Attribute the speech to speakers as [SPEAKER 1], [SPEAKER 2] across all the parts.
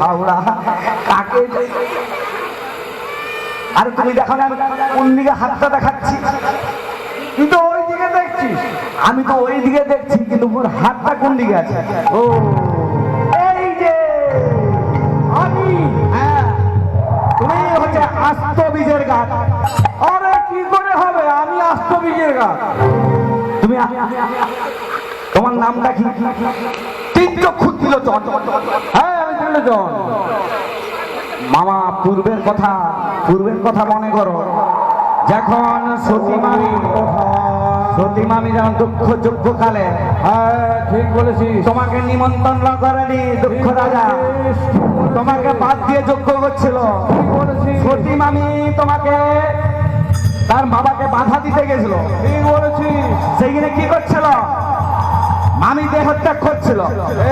[SPEAKER 1] হাওড়া কাকে। আরে তুমি দেখো না কোন দিকে হাতটা দেখাচ্ছি?
[SPEAKER 2] তুই তো ওই দিকে দেখছিস।
[SPEAKER 1] আমি তো ওই দিকে দেখছি, কিন্তু ওর হাতটা কোন দিকে আছে?
[SPEAKER 2] ও এই যে আমি।
[SPEAKER 1] হ্যাঁ, তুমি হচ্ছে আস্ত বীজের গাছ।
[SPEAKER 2] আরে কি করে হবে, আমি আস্ত বীজের গাছ।
[SPEAKER 1] তুমি তোমার নামটা কি? তিনচক্ষু ত্রিলোচন।
[SPEAKER 2] হ্যাঁ আমি ত্রিলোচন।
[SPEAKER 1] মামা পূর্বের কথা মনে করো, যখন সতী মামি যখন দুঃখ যজ্ঞ কালে,
[SPEAKER 2] হ্যাঁ ঠিক বলেছিস।
[SPEAKER 1] তোমাকে নিমন্ত্রণ করেনি দুঃখ রাজা, তোমাকে বাদ দিয়ে যজ্ঞ করছিল। সতী মামি তোমাকে তার বাবাকে বাধা দিতে গেছিল।
[SPEAKER 2] ঠিক বলেছিস।
[SPEAKER 1] সেইখানে কি করছিল? মামি দেহত্যাগ করছিল।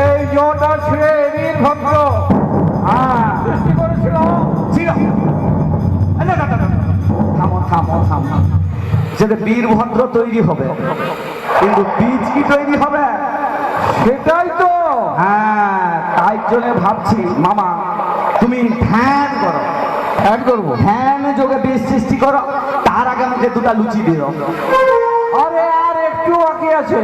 [SPEAKER 2] এই জটা ছিঁড়ে বীরভদ্র সৃষ্টি করেছিল।
[SPEAKER 1] থামো। যেটা বীরভদ্র তৈরি হবে, কিন্তু বীজ কি তৈরি হবে?
[SPEAKER 2] সেটাই তো।
[SPEAKER 1] হ্যাঁ, তাই জন্য ভাবছি মামা তুমি ধ্যান করো।
[SPEAKER 2] ধ্যান করবো?
[SPEAKER 1] ধ্যান যোগে বীজ সৃষ্টি করো। তার আগে আমাকে দুটা লুচি দিও।
[SPEAKER 2] আরে আর একটু বাকি আছে।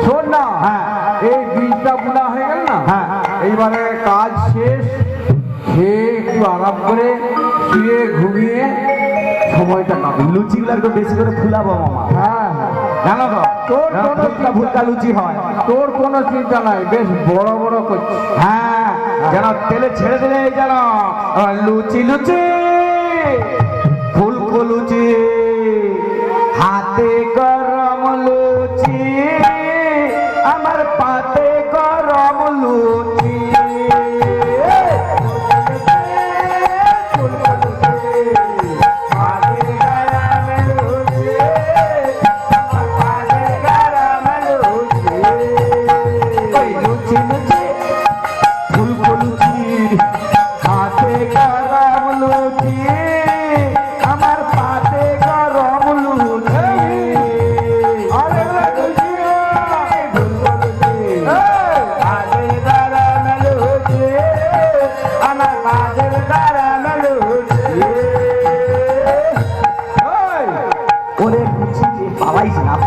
[SPEAKER 2] শোন না,
[SPEAKER 1] হ্যাঁ
[SPEAKER 2] এই বীজটা বুনা হয়ে গেল না,
[SPEAKER 1] হ্যাঁ
[SPEAKER 2] এইবারে কাজ শেষ, খেয়ে একটু আরাম করে শুয়ে ঘুমিয়ে সময়টা কাটে।
[SPEAKER 1] লুচিগুলো একটু বেশি করে ফুলাবো মামা।
[SPEAKER 2] হ্যাঁ
[SPEAKER 1] জানো তো
[SPEAKER 2] তোর কোনো
[SPEAKER 1] ভুলকা লুচি হয়।
[SPEAKER 2] তোর কোনো চিন্তা নাই, বেশ বড় বড় করছিস।
[SPEAKER 1] হ্যাঁ, যেন তেলে ছেড়ে দিলে যেন লুচি ফুলকো লুচি, হাতে গরম লুচি, আমার পাতে গরম লুচি।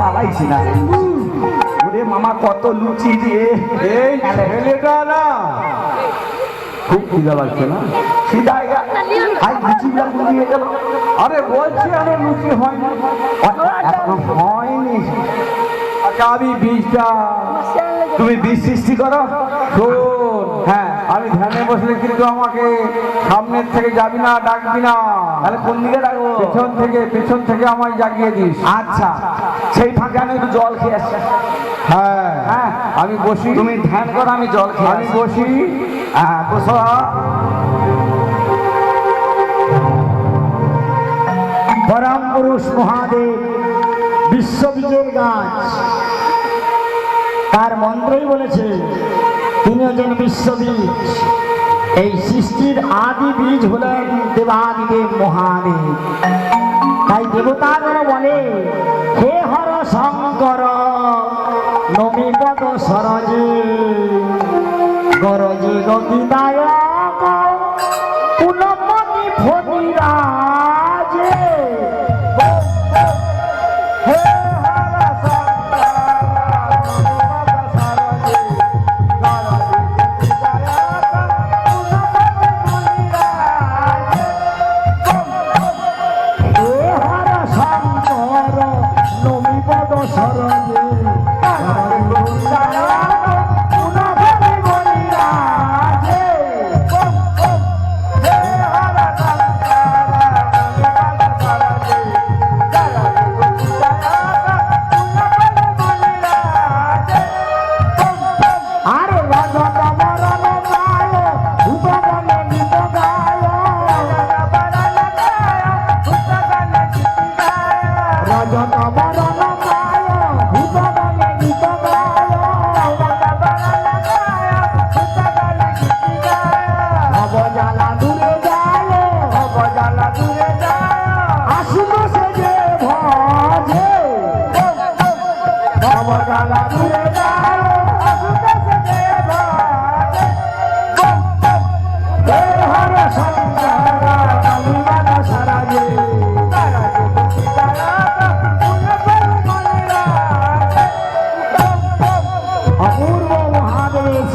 [SPEAKER 1] পালাইছি না ওরে মামা, কত লুচি দিয়ে।
[SPEAKER 2] এই ছেলেটা না খুব খিদা লাগছে না? আরে বলছি আমার লুচি হয়নি।
[SPEAKER 1] এখনো হয়নি।
[SPEAKER 2] আচ্ছা আমি বীজটা,
[SPEAKER 1] তুমি বীজ সৃষ্টি করো।
[SPEAKER 2] শোন,
[SPEAKER 1] হ্যাঁ
[SPEAKER 2] আমি ধ্যানে বসলে কিন্তু আমাকে সামনের থেকে যাবি না, ডাকবি না।
[SPEAKER 1] তাহলে কোন দিকে ডাকবো?
[SPEAKER 2] পেছন থেকে আমায় জাগিয়ে দিস।
[SPEAKER 1] আচ্ছা, সেই ফাঁকে আমি একটু জল খেয়ে আসছি।
[SPEAKER 2] হ্যাঁ
[SPEAKER 1] হ্যাঁ
[SPEAKER 2] আমি বসি,
[SPEAKER 1] তুমি ধ্যান করো, আমি জল খেয়ে
[SPEAKER 2] আমি
[SPEAKER 1] আসি।
[SPEAKER 2] বসি।
[SPEAKER 1] হ্যাঁ বসো।
[SPEAKER 3] পরম পুরুষ মহাদেব বিশ্ববীজের গাছ, তার মন্ত্রই বলেছে তিনি হচ্ছেন বিশ্ববীজ। এই সৃষ্টির আদি বীজ হলেন দেবাদিদেব মহাদেব। তাই দেবতাগণ বলে, হে হর শঙ্কর নমি পদ সরজে গরজে গতিদায়ক পুনমনি ফণিরাজে। হে হর শঙ্কর নমি পদ সরজে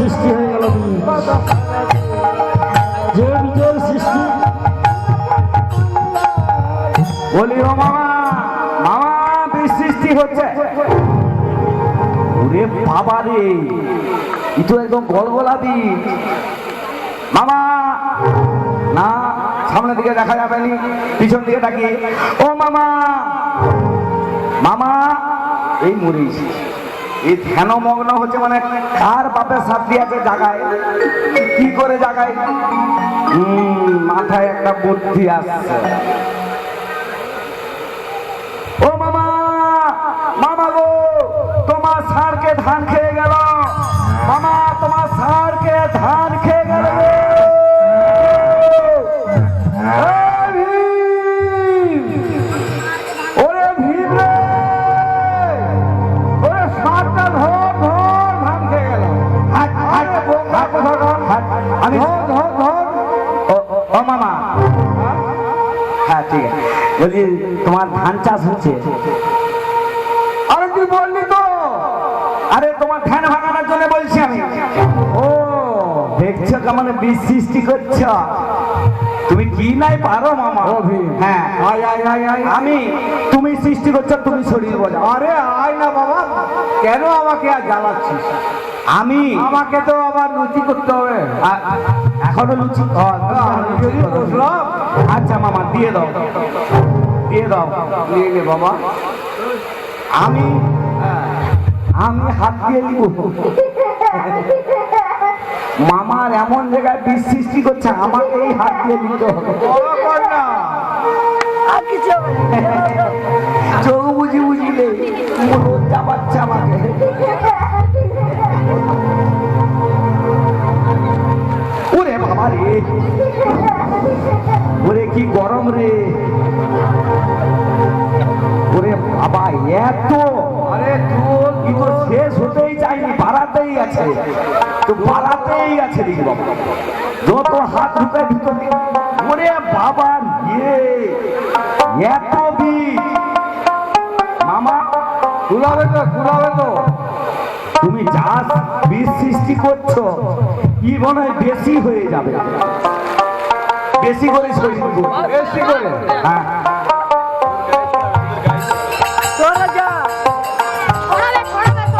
[SPEAKER 3] সৃষ্টি হয়ে গেল বীজ। যে বীজের সৃষ্টি
[SPEAKER 1] বলি ও মামা, মামা বীজ সৃষ্টি হচ্ছে। ওরে বাবা রে, ই তো একদম গলগলা বীজ। মামা না, সামনের দিকে দেখা যাবে নি, পিছন দিকে তাকিয়ে ও মামা, মামা এই মরিস এই ধ্যানমগ্ন হচ্ছে, মানে কার বাপের সাথ দিয়েছে জাগায়, কি করে জাগায়। মাথায় একটা বুদ্ধি আসছে। ও মামা, মামা গো, তোমার ষাঁড়কে ধান খেয়ে গেল। মামা তোমার ষাঁড়কে ধান খেয়ে গেল গো। এই ভীম! ওরে ভীম রে, ওরে ষাঁড়টা ধর ধর, ধান খেয়ে গেল। হাট হাট হাট ধর হাট, আমি ধর ধর ধর। ও মামা, হ্যাঁ ঠিক আছে, বলছি তোমার ধান চাষ হচ্ছে। আরে তুই বললি তো, আরে তোমার ধ্যান ভাঙানোর জন্য বলছি আমি। ও দেখছো কেমন বীজ সৃষ্টি করছ, তুমি কি নাই পারো মামা। হ্যাঁ
[SPEAKER 2] আয় আয় আয় আয়।
[SPEAKER 1] আমি, তুমি সৃষ্টি করছো, তুমি শরীর বোঝা।
[SPEAKER 2] আরে আয় না বাবা, কেন আমাকে আর জ্বালাচ্ছিস?
[SPEAKER 1] আমি
[SPEAKER 2] আমাকে তো আবার লুচি করতে হবে।
[SPEAKER 1] এখনো লুচি
[SPEAKER 2] যদি বসলাম,
[SPEAKER 1] আচ্ছা মামা দিয়ে দাও, দিয়ে দাও।
[SPEAKER 2] নিয়ে নে বাবা।
[SPEAKER 1] আমি আমি হাত দিয়ে নিব। মামার এমন জায়গায় বীজ সৃষ্টি করছে, আমাকে এই হাত দিয়ে নিতে হবে।
[SPEAKER 2] বাবা কর না।
[SPEAKER 1] চোখ বুঝি বুঝিলে লজ্জা পাচ্ছে আমাকে। ওরে বাবা রে, ওরে কি গরম রে, ওরে বাবা এত,
[SPEAKER 2] আরে তোর
[SPEAKER 1] কি তো শেষ হতেই চাইনি, বাড়াতেই আছে, তো বাড়াতেই আছে দেখি বাবা, যত হাত ঢুকায় ভিতর দিকে। ওরে বাবা ইয়ে, এত বীজ মামা,
[SPEAKER 2] কুলাবে তো, কুলাবে তো।
[SPEAKER 1] তুমি যা বীজ সৃষ্টি করছো, কি মনে হয় বেশি হয়ে যাবে, বেশি করে শরীর করবে।
[SPEAKER 2] বেশি করে।
[SPEAKER 1] হ্যাঁ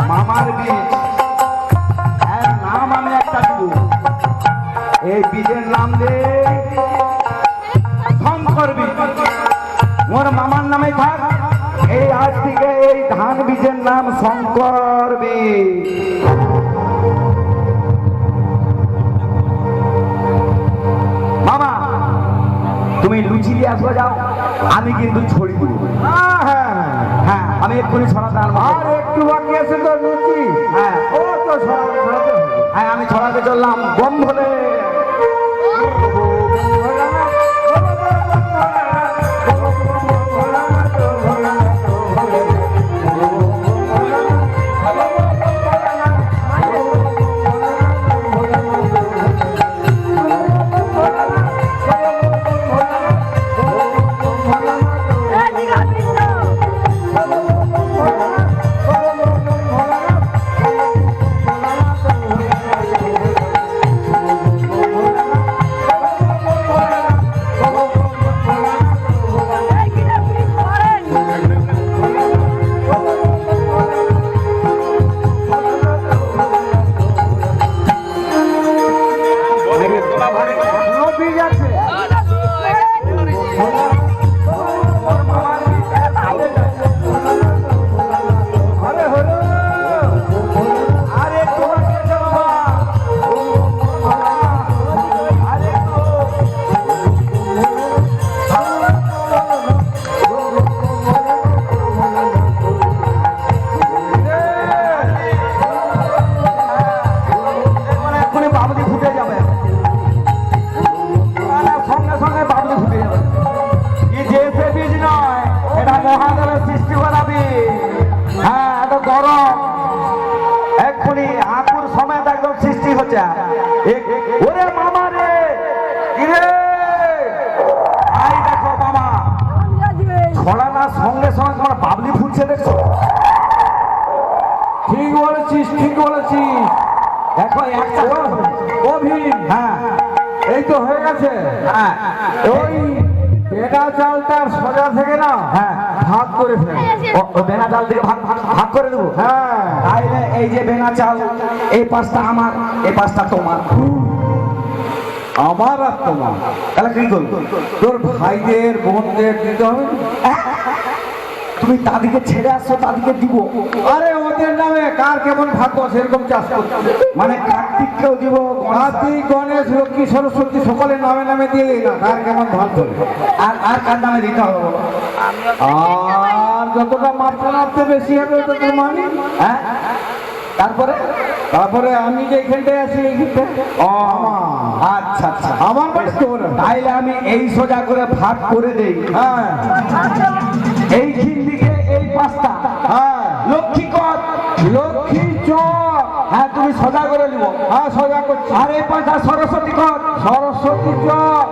[SPEAKER 1] মামার বীজ, এর নাম আমি একটা দিব, এই বীজের নাম দে শঙ্কর বীজ। মোর মামার নামে থাক, এই আজ থেকে এই ধান বীজের নাম শঙ্কর বীজ। মামা তুমি লুচি দিয়ে আসবো, যাও, আমি কিন্তু ছড়ি দিব। হ্যাঁ আমি এক্ষুনি ছড়াতে আনবো।
[SPEAKER 2] আর একটু বাকি আছে তো লুচি।
[SPEAKER 1] হ্যাঁ
[SPEAKER 2] ও তো ছড়াতে হবে।
[SPEAKER 1] হ্যাঁ আমি ছড়াতে চললাম, বম ভোলে। যা ওরে মামা রে কিরে আই দেখো মামা ছড়ানোর সঙ্গে সঙ্গে তোমার বাবলি ফুটছে দেখছো।
[SPEAKER 2] ঠিক বলেছিস, ঠিক বলেছিস।
[SPEAKER 1] দেখো এক চাকা
[SPEAKER 2] ও ভীম,
[SPEAKER 1] হ্যাঁ
[SPEAKER 2] এই তো হয়ে গেছে।
[SPEAKER 1] হ্যাঁ
[SPEAKER 2] ওই বেটা চালটার সোজা থেকে না
[SPEAKER 1] হ্যাঁ
[SPEAKER 2] ভাগ করে ফেল।
[SPEAKER 1] ও বেনা চাল থেকে ভাগ ভাগ ভাগ করে দেবো।
[SPEAKER 2] হ্যাঁ,
[SPEAKER 1] তাইলে এই যে বেনা চাল এই পাঁচটা আমার এই পাঁচটা তোমার।
[SPEAKER 2] আমার আর তোমার।
[SPEAKER 1] তাহলে কি করবো?
[SPEAKER 2] তোর ভাইদের বোনদের দিতে হবে।
[SPEAKER 1] তুমি তাদেরকে ছেড়ে আসছো তাদেরকে দিব।
[SPEAKER 2] আরে ওদের নামে কার কেমন ভাগ্য সেরকম চাষ করতে হবে।
[SPEAKER 1] মানে কার্তিককেও দিব,
[SPEAKER 2] কার্তিক, গণেশ, লক্ষ্মী, সরস্বতী সকলের নামে নামে দিয়ে দিই না, কার কেমন ভাগ হবে।
[SPEAKER 1] আর আর কার নামে দিতে হবে বলো?
[SPEAKER 2] আর যতটা মাত্রা নামতে বেশি হবে তত মানি।
[SPEAKER 1] হ্যাঁ তারপরে
[SPEAKER 2] তারপরে আমি যে এখানটায় আছি এইখানটা
[SPEAKER 1] ও আচ্ছা আচ্ছা
[SPEAKER 2] আমার বাড়ি তোর।
[SPEAKER 1] তাইলে আমি এই সোজা করে ভাগ করে দেই।
[SPEAKER 2] হ্যাঁ
[SPEAKER 1] এই দিকে এই পাঁচটা
[SPEAKER 2] হ্যাঁ,
[SPEAKER 1] লক্ষ্মী কর,
[SPEAKER 2] লক্ষ্মী চক।
[SPEAKER 1] হ্যাঁ তুমি সোজা করে নিব।
[SPEAKER 2] হ্যাঁ সোজা করছি।
[SPEAKER 1] আর এই পাঁচটা সরস্বতী কর,
[SPEAKER 2] সরস্বতী চক।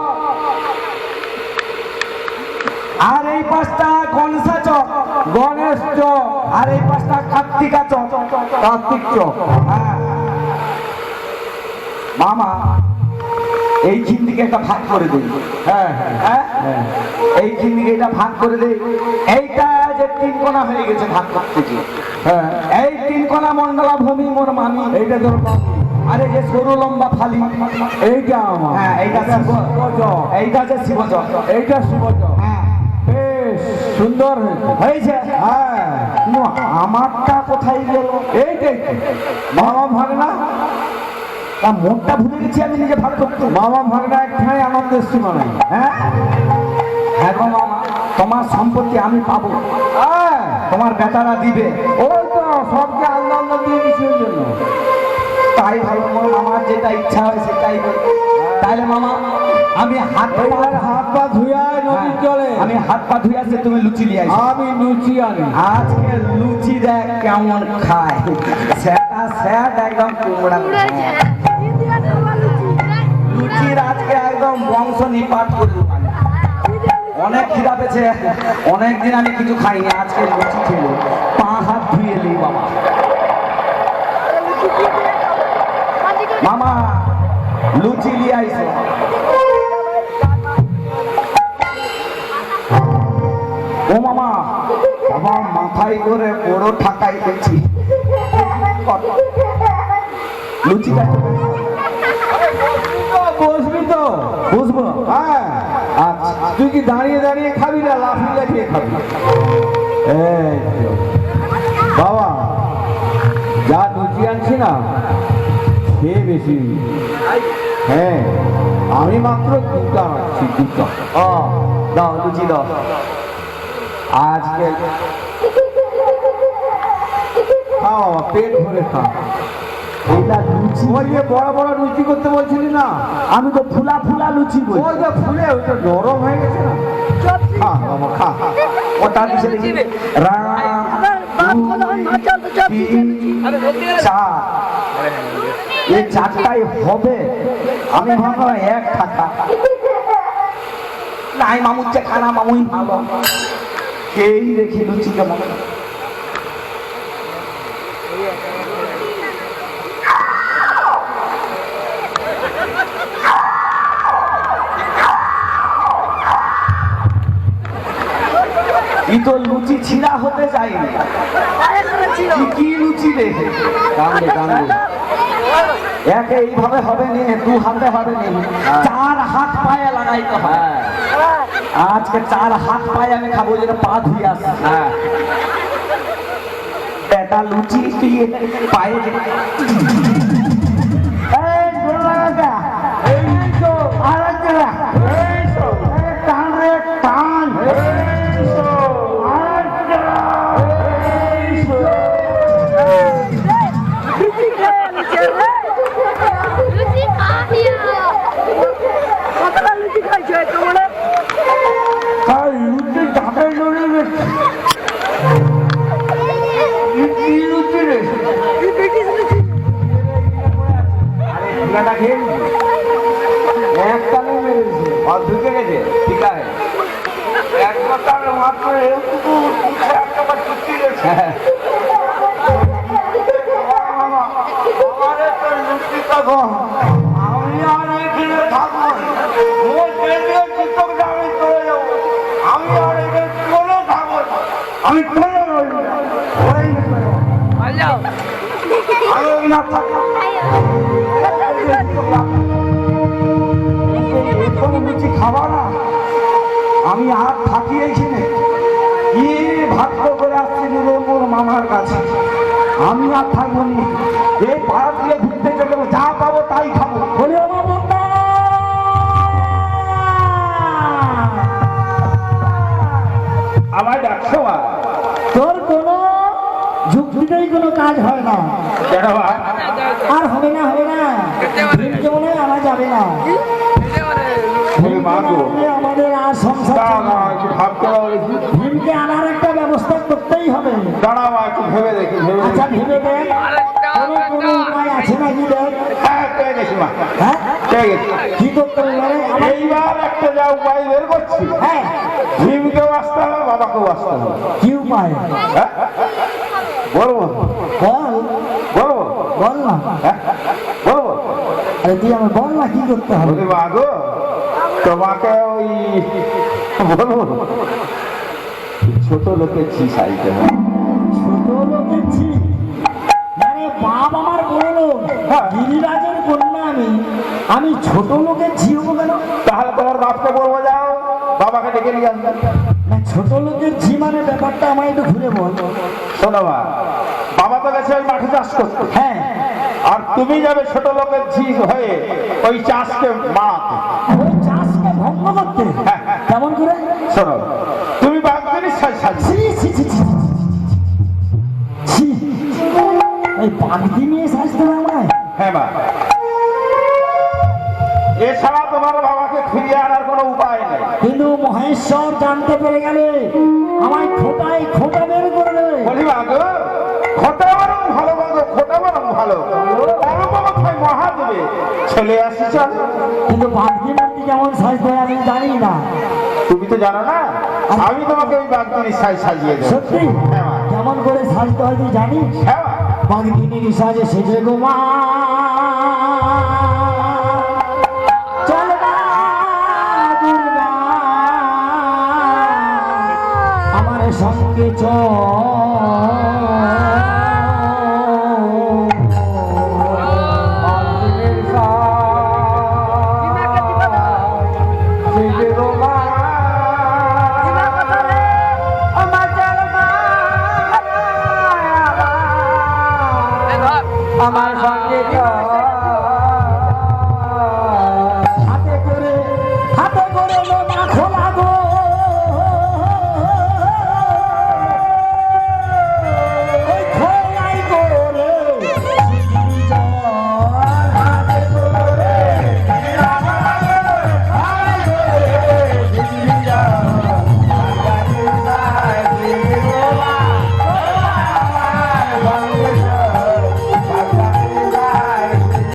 [SPEAKER 1] আর এই পাঁচটা গণেশা চক,
[SPEAKER 2] গণেশ চক।
[SPEAKER 1] আর এই পাঁচটা কার্তিকা চক।
[SPEAKER 2] কার্তিক চক।
[SPEAKER 1] হ্যাঁ মামা এই দিকে একটা ভাগ করে দিই।
[SPEAKER 2] হ্যাঁ
[SPEAKER 1] হ্যাঁ
[SPEAKER 2] হ্যাঁ
[SPEAKER 1] এই দিকে এটা ভাগ করে দেই। এইটা যে তিন কোণা হয়ে গেছে ভাগ করতে গিয়ে,
[SPEAKER 2] হ্যাঁ,
[SPEAKER 1] এই তিন কোণা মন্ডলা ভূমি মোর মামি।
[SPEAKER 2] এইটা তোর বাবু।
[SPEAKER 1] আরে যে সরু লম্বা ফালি,
[SPEAKER 2] এইটা আমার।
[SPEAKER 1] হ্যাঁ এইটা শিব
[SPEAKER 2] চক।
[SPEAKER 1] এইটা যে শিব চক।
[SPEAKER 2] এইটা শিব চক।
[SPEAKER 1] হ্যাঁ
[SPEAKER 2] বেশ সুন্দর হয়েছে।
[SPEAKER 1] হয়েছে।
[SPEAKER 2] হ্যাঁ,
[SPEAKER 1] কিন্তু আমারটা কোথায় গেল?
[SPEAKER 2] এইটাই তো। মামা ভাগনা,
[SPEAKER 1] তা মোটটা ভুলে গেছি আমি নিজে ভাগ করতে।
[SPEAKER 2] মামা ভাগনা একটাই আনন্দের সীমা নাই।
[SPEAKER 1] হ্যাঁ হ্যাঁ গো মামা, তোমার সম্পত্তি আমি পাবো,
[SPEAKER 2] হ্যাঁ,
[SPEAKER 1] তোমার বেটারা দিবে।
[SPEAKER 2] ওই তো সবকে আলাদা আলাদা দিয়ে দিচ্ছি ওই জন্য।
[SPEAKER 1] তাই ভালো, মোর মামার যেটা ইচ্ছা হয় সেটাই করি। তাইলে মামা আমি হাত
[SPEAKER 2] এইবার হাত পা ধুয়ায় নদীর জলে
[SPEAKER 1] আমি হাত পা ধুয়ে আসছে, তুমি লুচি নিয়ে আসো।
[SPEAKER 2] আমি লুচি আনি।
[SPEAKER 1] আজকে লুচি দেখ কেমন খায়, সেটা স্যাট একদম কুমড়া। লুচির আজকে একদম বংশ নিপাত করে দেবো। অনেক খিদা পেয়েছে, অনেকদিন আমি কিছু খাইনি, আজকে লুচি খেলো। পা হাত ধুয়ে এলি বাবা। মামা লুচি নিয়ে আইসো। ও মামা, বাবা মাথায় করে বড় ঠাকাই পেয়েছি। লুচিটা
[SPEAKER 2] বসবি তো?
[SPEAKER 1] বুঝবো।
[SPEAKER 2] হ্যাঁ,
[SPEAKER 1] আচ্ছা
[SPEAKER 2] তুই কি দাঁড়িয়ে দাঁড়িয়ে খাবি না লাফিয়ে লাফিয়ে খাবি? এই তো। বাবা যা লুচি আনছি না খেয়ে বেশি। হ্যাঁ, আমি মাত্র দুটা আনছি, দুটা।
[SPEAKER 1] ও দাও লুচি দাও। আজকে
[SPEAKER 2] খা বাবা, পেট ভরে খা।
[SPEAKER 1] এটা লুচি,
[SPEAKER 2] ওই যে বড় বড় লুচি করতে বলছিলি না,
[SPEAKER 1] আমি তো ফুলা ফুলা লুচি বলি।
[SPEAKER 2] ওই যে ফুলে ওইটা নরম হয়ে গেছে না। খা বাবা খা।
[SPEAKER 1] ওটা দিছে দেখি রাম চার, এই চারটাই হবে। আমি ভাবলাম এক টাকা নাই, মামুর যে খানা মামুই ভালো। এই দেখি লুচি কেমন। ই তো লুচি ছিঁড়া হতে যায়নি, কি লুচি রে।
[SPEAKER 2] কান্দে কান্দে।
[SPEAKER 1] একে এইভাবে হবে নি, দু হাতে হবে নি, চার হাত পায়ে লাগাইতে হয়। আজকে চার হাত পায়ে আমি খাবো, যেটা পা ধুয়ে আসে।
[SPEAKER 2] হ্যাঁ,
[SPEAKER 1] এটা লুচি দিয়ে পায়ে এই গোল লাগা, এই তো আরেকটা, এই তো টান রে টান, এই তো আরেকটা, এই তো আর লুচি ঢাকায় ধরে গেছে। কি লুচি রে? দেখো আমি আর এখানে থাকবো না। ওই কেন্দ্রীয় কৃষকটা আমি চলে যাবো। আমি আর এখানে কোনো থাকবো না। আমি কোনো রইব না। ওরাই নেবে। আমি না থাকবো এরকম লুচি খাবা না। আমি আর থাকি এইখানে কি ভাগ্য করে আসছি মোর মামার কাছে। আমি আর থাকবো নি। এই পাড়া দিয়ে ঘুরতে চলে যাবো, যা পাবো তাই খাবো। বলি আমার বন্ধা আমার ডাকছো মা।
[SPEAKER 3] তোর কোনো যুক্তিতেই কোনো কাজ হয় না।
[SPEAKER 1] কেন মা?
[SPEAKER 3] আর হবে না, হবে না। যেমন আনা যাবে না।
[SPEAKER 1] বলি মা গো,
[SPEAKER 3] আমাদের আর সংসার
[SPEAKER 1] দাঁড়াও
[SPEAKER 3] চলবে
[SPEAKER 1] না,
[SPEAKER 3] না।
[SPEAKER 1] একটু ভাবতে হবে দেখি।
[SPEAKER 3] ভীমকে আনার একটা ব্যবস্থা করতেই হবে।
[SPEAKER 1] দাঁড়াও মা, একটু ভেবে দেখি, ভেবে
[SPEAKER 3] আচ্ছা
[SPEAKER 1] দেখি।
[SPEAKER 3] ভেবে দেখ, কোনো উপায় আছে নাকি দেখ।
[SPEAKER 1] হ্যাঁ, পেয়ে গেছি মা,
[SPEAKER 3] হ্যাঁ,
[SPEAKER 1] পেয়ে গেছি।
[SPEAKER 3] কি করতে হবে বলে?
[SPEAKER 1] এইবার একটা যা উপায় বের করছি,
[SPEAKER 3] হ্যাঁ,
[SPEAKER 1] ভীমকেও আসতে হবে, বাবাকেও আসতে হবে।
[SPEAKER 3] কি উপায়
[SPEAKER 1] হ্যাঁ? বলবো
[SPEAKER 3] বল,
[SPEAKER 1] বলবো
[SPEAKER 3] বল না।
[SPEAKER 1] হ্যাঁ? বলবো।
[SPEAKER 3] আরে তুই আমার বল না কি করতে হবে।
[SPEAKER 1] বলি মা গো, তোমাকে ওই বলবো ছোট লোকের ছি সাইতে হবে।
[SPEAKER 3] ছোট লোকের ছি, মানে বাপ আমার বড় লোক, গিরিরাজের কন্যা আমি ছোট লোকের ঝি হবো কেন?
[SPEAKER 1] তাহলে তোমার বাপকে বলবো, যাও বাবাকে ডেকে নিয়ে আসবে।
[SPEAKER 3] না, ছোট লোকের ঝি মানে ব্যাপারটা আমায় একটু ঘুরে বল।
[SPEAKER 1] শোনো মা, বাবা তো গেছে ওই মাঠে চাষ করতে,
[SPEAKER 3] হ্যাঁ,
[SPEAKER 1] আর তুমি যাবে ছোট লোকের ঝি হয়ে ওই চাষকে মারাতে।
[SPEAKER 3] ওই চাষকে ভঙ্গ করতে।
[SPEAKER 1] হ্যাঁ।
[SPEAKER 3] কেমন করে?
[SPEAKER 1] শোনো, তুমি বাগদানির সাজ সাজিয়ে
[SPEAKER 3] ছি ছি ছি ছি ছি ছি। এই পাগদি নিয়ে সাজতে হবে আমায়?
[SPEAKER 1] হ্যাঁ মা, এছাড়া তোমার বাবাকে ফিরিয়ে আনার কোনো উপায় নেই।
[SPEAKER 3] কিন্তু মহেশ্বর জানতে পেরে গেলে আমায় খোটায় খোটা বের করে দেবে।
[SPEAKER 1] বলি মা গো, খোটা বরং ভালো বাগো, খোটা বরং ভালো, অল্প কথায় মহা দেবে চলে আসিস।
[SPEAKER 3] কিন্তু পাগদি মূর্তি কেমন সাজতে হয় আমি জানি না।
[SPEAKER 1] তুমি তো জানো না, আমি তোমাকে ওই বাগদানির সাজ সাজিয়ে দেবো।
[SPEAKER 3] সত্যি?
[SPEAKER 1] হ্যাঁ মা,
[SPEAKER 3] কেমন করে সাজতে হয় তুই জানিস?
[SPEAKER 1] হ্যাঁ মা।
[SPEAKER 3] বাগদিনীর সাজে সেজে গো মা, চল মা দুর্গা আমার সঙ্গে
[SPEAKER 1] আমার